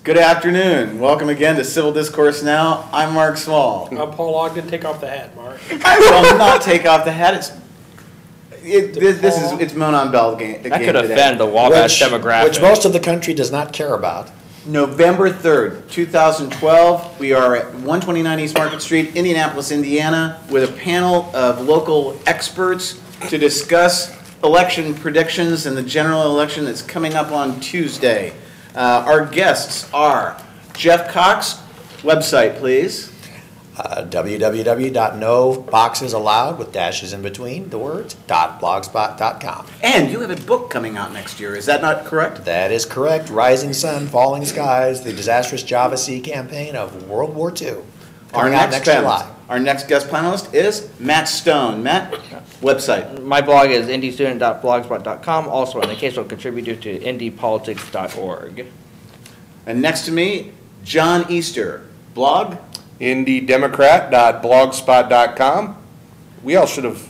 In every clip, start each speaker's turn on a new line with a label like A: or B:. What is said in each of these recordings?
A: Good afternoon. Welcome again to Civil Discourse Now. I'm Mark Small.
B: I'm Paul Ogden. Take off the hat, Mark.
A: I will not take off the hat. It's Monon Bell game.
C: That could offend the Wabash demographic.
D: Which most of the country does not care about.
A: November 3rd, 2012. We are at 129 East Market Street, Indianapolis, Indiana, with a panel of local experts to discuss election predictions and the general election that's coming up on Tuesday. Our guests are Jeff Cox. Website, please.
D: www.noboxesallowed with dashes in between the words .blogspot.com.
A: And you have a book coming out next year. Is that not correct?
D: That is correct. Rising Sun, Falling Skies, the disastrous Java Sea campaign of World War II. Coming out next July.
A: Our next guest panelist is Matt Stone. Matt, website.
C: My blog is indiestudent.blogspot.com, also an occasional contributor to indiepolitics.org. And
A: next to me, John Easter. Blog?
E: indiedemocrat.blogspot.com. We all should have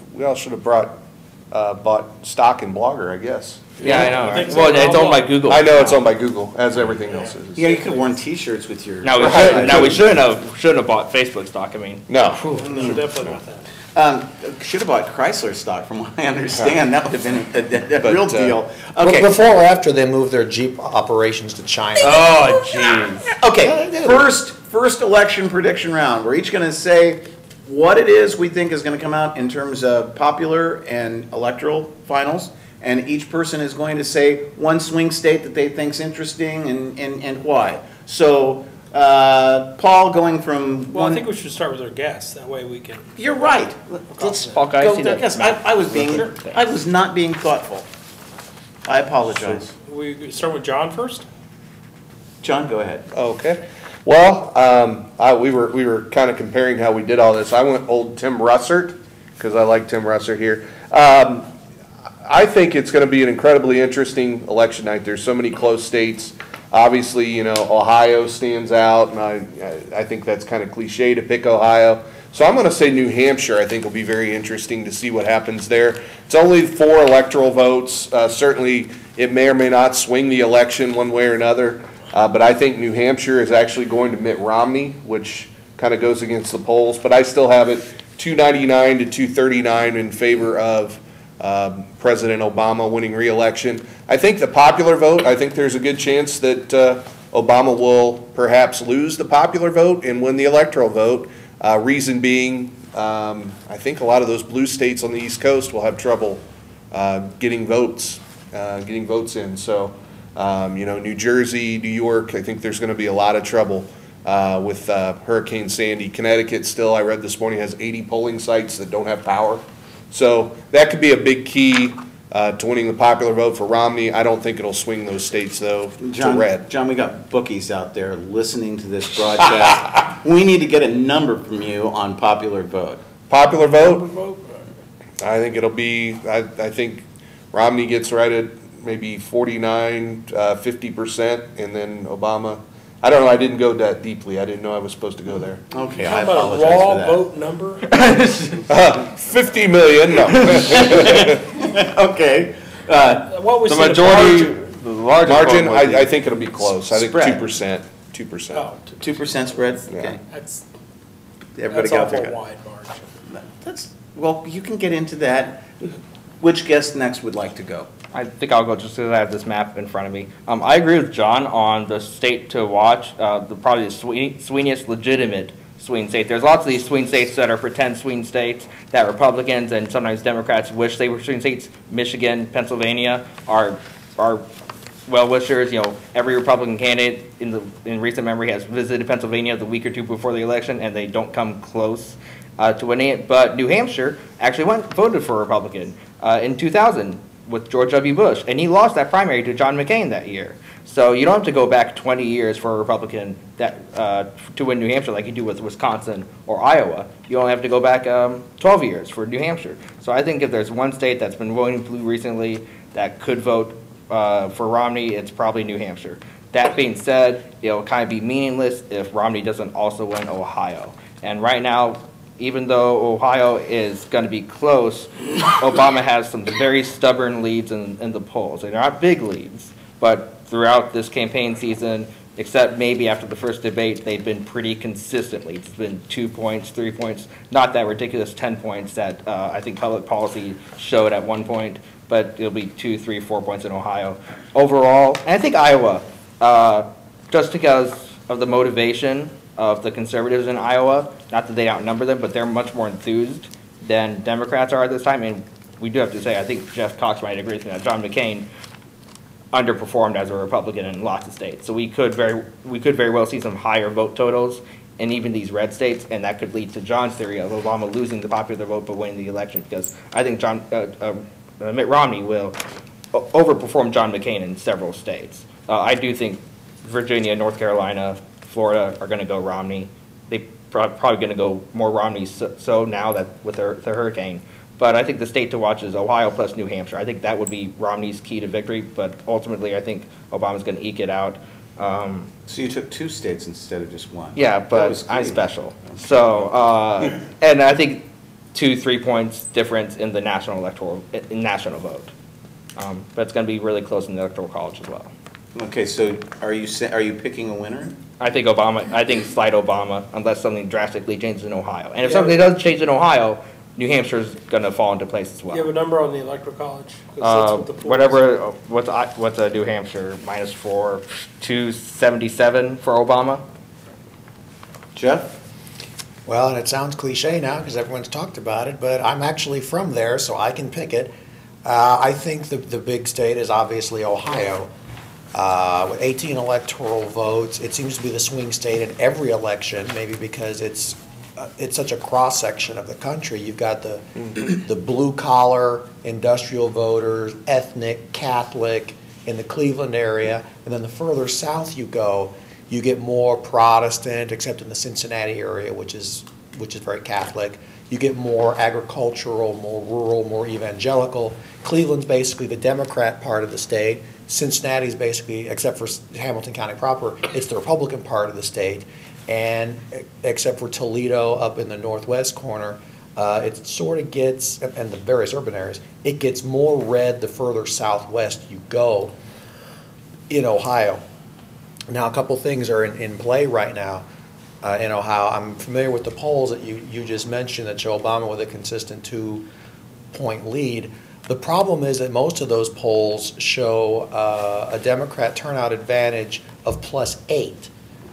E: bought stock in Blogger, I guess.
C: Yeah, I know. Right? Well, it's owned by Google.
E: I know it's owned by Google, as everything else is.
A: Yeah, you could have worn T-shirts with your.
C: No, we shouldn't have bought Facebook stock. I mean,
E: no,
B: definitely not that.
A: Should have bought Chrysler stock, from what I understand. That would have been a real deal.
D: Okay. Before or after they moved their Jeep operations to China.
C: Oh, jeez.
A: Okay, first election prediction round. We're each going to say what it is we think is going to come out in terms of popular and electoral finals. And each person is going to say one swing state that they think's interesting and why. So, Paul, going from
B: I think we should start with our guests. That way we can.
A: You're right. Let's go with our guests. I was not being thoughtful. I apologize.
B: So we start with John first.
A: John, go ahead.
E: Okay. Well, we were kind of comparing how we did all this. I went old Tim Russert because I like Tim Russert here. I think it's going to be an incredibly interesting election night. There's so many close states. Obviously, you know, Ohio stands out, and I think that's kind of cliche to pick Ohio. So I'm going to say New Hampshire, I think, will be very interesting to see what happens there. It's only 4 electoral votes. Certainly, it may or may not swing the election one way or another. But I think New Hampshire is actually going to Mitt Romney, which kind of goes against the polls. But I still have it 299 to 239 in favor of President Obama winning re-election. I think the popular vote, I think there's a good chance that Obama will perhaps lose the popular vote and win the electoral vote. Reason being, I think a lot of those blue states on the East Coast will have trouble getting votes in. So, you know, New Jersey, New York, I think there's going to be a lot of trouble with Hurricane Sandy. Connecticut still, I read this morning, has 80 polling sites that don't have power. So that could be a big key to winning the popular vote for Romney. I don't think it'll swing those states, though, to red.
A: John, we got bookies out there listening to this broadcast. We need to get a number from you on popular vote.
E: Popular vote? I think it'll be, I think Romney gets right at maybe 49, 50%, and then Obama. I don't know. I didn't go that deeply. I didn't know I was supposed to go there.
A: Okay,
B: How
A: I
B: about
A: apologize
B: a raw
A: for that.
B: vote number?
E: 50 million, no.
A: Okay.
B: What was
C: the majority,
E: the margin, I think it'll be close. I think
A: Spread.
E: 2%. 2%.
B: Oh,
A: 2% spread?
E: Yeah.
A: Okay.
B: that's
A: Everybody
B: awful
A: got their
B: wide margin.
A: Well, you can get into that. Which guest next would like to go?
C: I think I'll go just because I have this map in front of me. I agree with John on the state to watch, probably the swingiest legitimate swing state. There's lots of these swing states that are pretend swing states that Republicans and sometimes Democrats wish they were swing states. Michigan, Pennsylvania are well-wishers. You know, every Republican candidate in recent memory has visited Pennsylvania the week or two before the election, and they don't come close to winning it. But New Hampshire actually voted for a Republican in 2000. With George W. Bush, and he lost that primary to John McCain that year. So you don't have to go back 20 years for a Republican to win New Hampshire like you do with Wisconsin or Iowa. You only have to go back 12 years for New Hampshire. So I think if there's one state that's been voting blue recently that could vote for Romney, it's probably New Hampshire. That being said, it'll kind of be meaningless if Romney doesn't also win Ohio. And right now, even though Ohio is going to be close, Obama has some very stubborn leads in the polls. They're not big leads, but throughout this campaign season, except maybe after the first debate, they've been pretty consistently. It's been 2 points, 3 points, not that ridiculous 10 points that I think public policy showed at one point, but it'll be 2, 3, 4 points in Ohio. Overall, and I think Iowa, just because of the motivation of the conservatives in Iowa, not that they outnumber them, but they're much more enthused than Democrats are at this time. And we do have to say, I think Jeff Cox might agree with me that John McCain underperformed as a Republican in lots of states. So we could very well see some higher vote totals in even these red states, and that could lead to John's theory of Obama losing the popular vote but winning the election, because I think Mitt Romney will overperform John McCain in several states. I do think Virginia, North Carolina, Florida are going to go Romney. They probably going to go more Romney so now that with the hurricane. But I think the state to watch is Ohio plus New Hampshire. I think that would be Romney's key to victory, but ultimately I think Obama's going to eke it out.
A: So you took 2 states instead of just 1?
C: Yeah, but I'm special. So, and I think 2-3 points difference in the national vote. But it's going to be really close in the electoral college as well.
A: Okay, so are you picking a winner?
C: I think slide Obama unless something drastically changes in Ohio. And if something does change in Ohio, New Hampshire's going to fall into place as well.
B: You have a number on the electoral college? 'Cause that's what the pool is.
C: What's New Hampshire, -4, 277 for Obama?
A: Jeff?
D: Well, and it sounds cliche now because everyone's talked about it, but I'm actually from there, so I can pick it. I think the big state is obviously Ohio. With 18 electoral votes, it seems to be the swing state in every election, maybe because it's such a cross-section of the country. You've got the blue-collar industrial voters, ethnic, Catholic in the Cleveland area, and then the further south you go, you get more Protestant, except in the Cincinnati area, which is very Catholic. You get more agricultural, more rural, more evangelical. Cleveland's basically the Democrat part of the state. Cincinnati's basically, except for Hamilton County proper, it's the Republican part of the state. And except for Toledo up in the northwest corner, it sort of gets, and the various urban areas, it gets more red the further southwest you go in Ohio. Now, a couple things are in play right now in Ohio. I'm familiar with the polls that you just mentioned that show Obama with a consistent 2-point lead. The problem is that most of those polls show a Democrat turnout advantage of +8.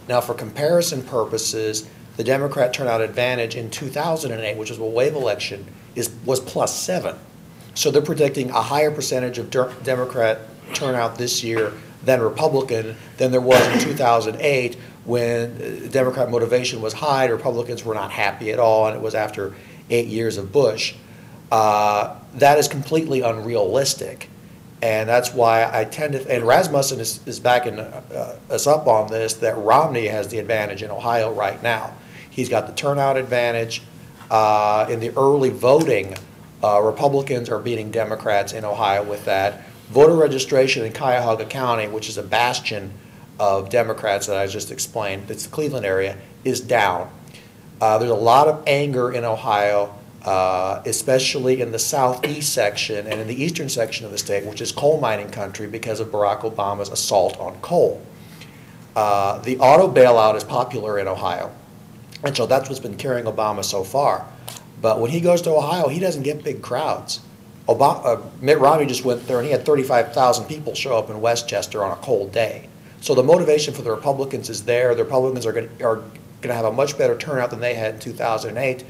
D: Now, for comparison purposes, the Democrat turnout advantage in 2008, which was a wave election, was +7. So they're predicting a higher percentage of Democrat turnout this year than Republican than there was in 2008 when Democrat motivation was high, Republicans were not happy at all, and it was after 8 years of Bush. That is completely unrealistic. And that's why I tend to, and Rasmussen is backing us up on this, that Romney has the advantage in Ohio right now. He's got the turnout advantage. In the early voting, Republicans are beating Democrats in Ohio with that. Voter registration in Cuyahoga County, which is a bastion of Democrats that I just explained, it's the Cleveland area, is down. There's a lot of anger in Ohio, especially in the southeast section and in the eastern section of the state, which is coal mining country because of Barack Obama's assault on coal. The auto bailout is popular in Ohio, and so that's what's been carrying Obama so far. But when he goes to Ohio, he doesn't get big crowds. Mitt Romney just went there and he had 35,000 people show up in Westchester on a cold day. So the motivation for the Republicans is there. The Republicans are going to have a much better turnout than they had in 2008.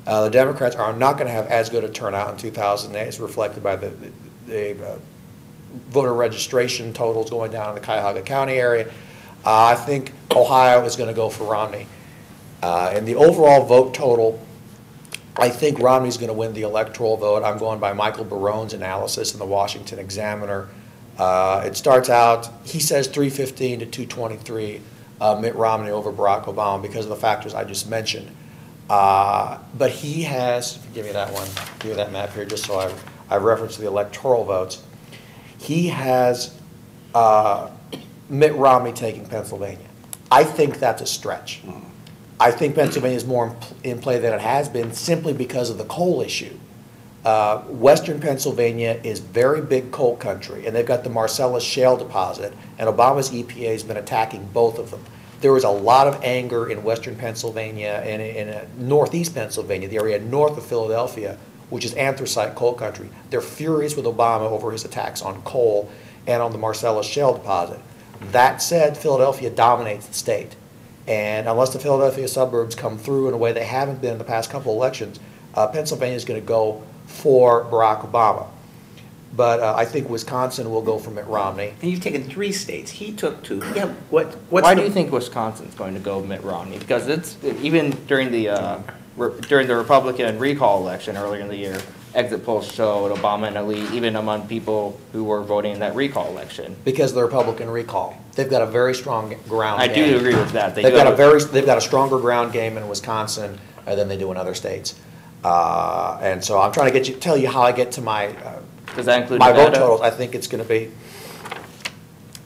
D: The Democrats are not going to have as good a turnout in 2008. It's reflected by the voter registration totals going down in the Cuyahoga County area. I think Ohio is going to go for Romney. In the overall vote total, I think Romney's going to win the electoral vote. I'm going by Michael Barone's analysis in the Washington Examiner. It starts out, he says 315 to 223, Mitt Romney over Barack Obama because of the factors I just mentioned. But he has, give me that one, give me that map here just so I reference the electoral votes. He has Mitt Romney taking Pennsylvania. I think that's a stretch. I think Pennsylvania is more in play than it has been simply because of the coal issue. Western Pennsylvania is very big coal country, and they've got the Marcellus shale deposit, and Obama's EPA has been attacking both of them. There was a lot of anger in Western Pennsylvania and in northeast Pennsylvania, the area north of Philadelphia, which is anthracite coal country. They're furious with Obama over his attacks on coal and on the Marcellus shale deposit. That said, Philadelphia dominates the state. And unless the Philadelphia suburbs come through in a way they haven't been in the past couple of elections, Pennsylvania is going to go for Barack Obama. But I think Wisconsin will go for Mitt Romney.
A: And you've taken 3 states. He took 2. Yeah,
C: Why do you think Wisconsin's going to go Mitt Romney? Because it's even during the Republican recall election earlier in the year, exit polls showed Obama in a lead, even among people who were voting in that recall election.
D: Because of the Republican recall, they've got a very strong ground game.
C: I do agree with that.
D: They've got a stronger ground game in Wisconsin than they do in other states. And so I'm trying to tell you how I get to my
C: Does that include
D: my
C: Nevada?
D: vote totals. I think it's going to be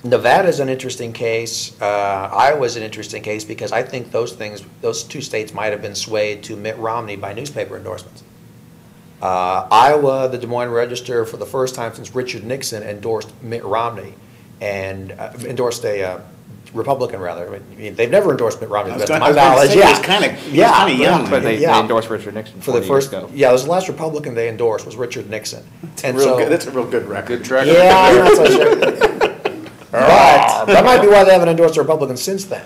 D: Nevada's an interesting case. Iowa's an interesting case because I think those 2 states might have been swayed to Mitt Romney by newspaper endorsements. Iowa, the Des Moines Register, for the first time since Richard Nixon, endorsed Mitt Romney and endorsed a Republican, rather. I mean, they've never endorsed Mitt Romney, to the best of my knowledge.
A: Yeah, it's kind of young.
C: But they endorsed Richard Nixon
D: for the
C: 40
D: first.
C: years ago.
D: Yeah, it was the last Republican they endorsed was Richard Nixon.
A: That's a real good record.
E: Good track.
D: Yeah, I'm not so sure. But that might be why they haven't endorsed a Republican since then.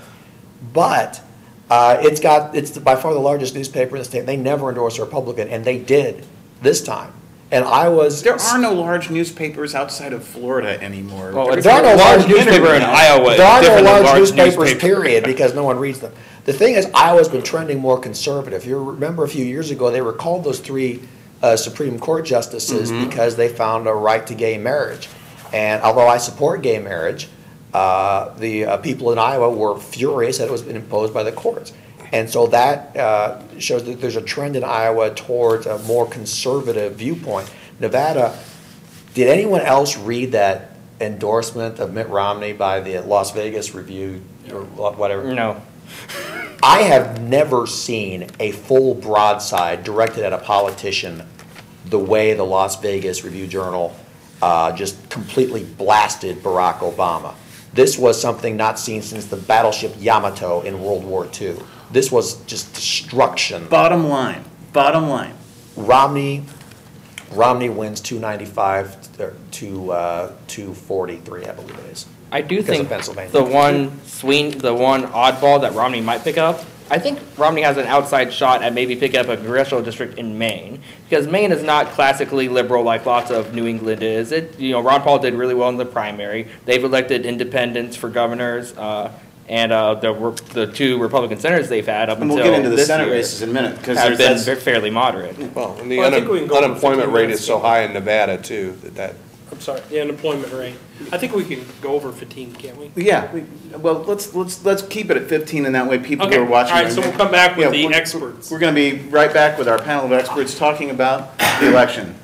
D: But it's by far the largest newspaper in the state. They never endorsed a Republican, and they did this time. And
A: There are no large newspapers outside of Florida anymore.
C: Well,
D: there are no large
C: newspaper in Iowa.
D: There are no
C: different than
D: large newspapers,
C: newspaper.
D: period, because no one reads them. The thing is, Iowa's been trending more conservative. You remember a few years ago, they recalled those 3 Supreme Court justices because they found a right to gay marriage. And although I support gay marriage, the people in Iowa were furious that it was been imposed by the courts. And so that shows that there's a trend in Iowa towards a more conservative viewpoint. Nevada, did anyone else read that endorsement of Mitt Romney by the Las Vegas Review or whatever?
C: No.
D: I have never seen a full broadside directed at a politician the way the Las Vegas Review-Journal just completely blasted Barack Obama. This was something not seen since the battleship Yamato in World War II. This was just destruction.
A: Bottom line.
D: Romney wins 295 to 243, I believe it is.
C: I do
D: Because of
C: think
D: Pennsylvania.
C: the one oddball that Romney might pick up, I think Romney has an outside shot at maybe picking up a congressional district in Maine, because Maine is not classically liberal like lots of New England is. Ron Paul did really well in the primary. They've elected independents for governors, and the 2 Republican senators they've had up
A: And
C: until
A: we'll get into the
C: this
A: Senate
C: year
A: races in a minute because
C: have been fairly moderate.
E: Well, and the
B: Well, I think we can go over
E: unemployment
B: 15
E: rate
B: minutes.
E: is so high in Nevada too, that
B: I'm sorry, the unemployment rate. I think we can go over 15, can't we?
A: Yeah, well, let's keep it at 15, and that way people
B: Okay,
A: who are watching.
B: all right, so we'll come back with the
A: we're-
B: experts.
A: We're going to be right back with our panel of experts talking about the election.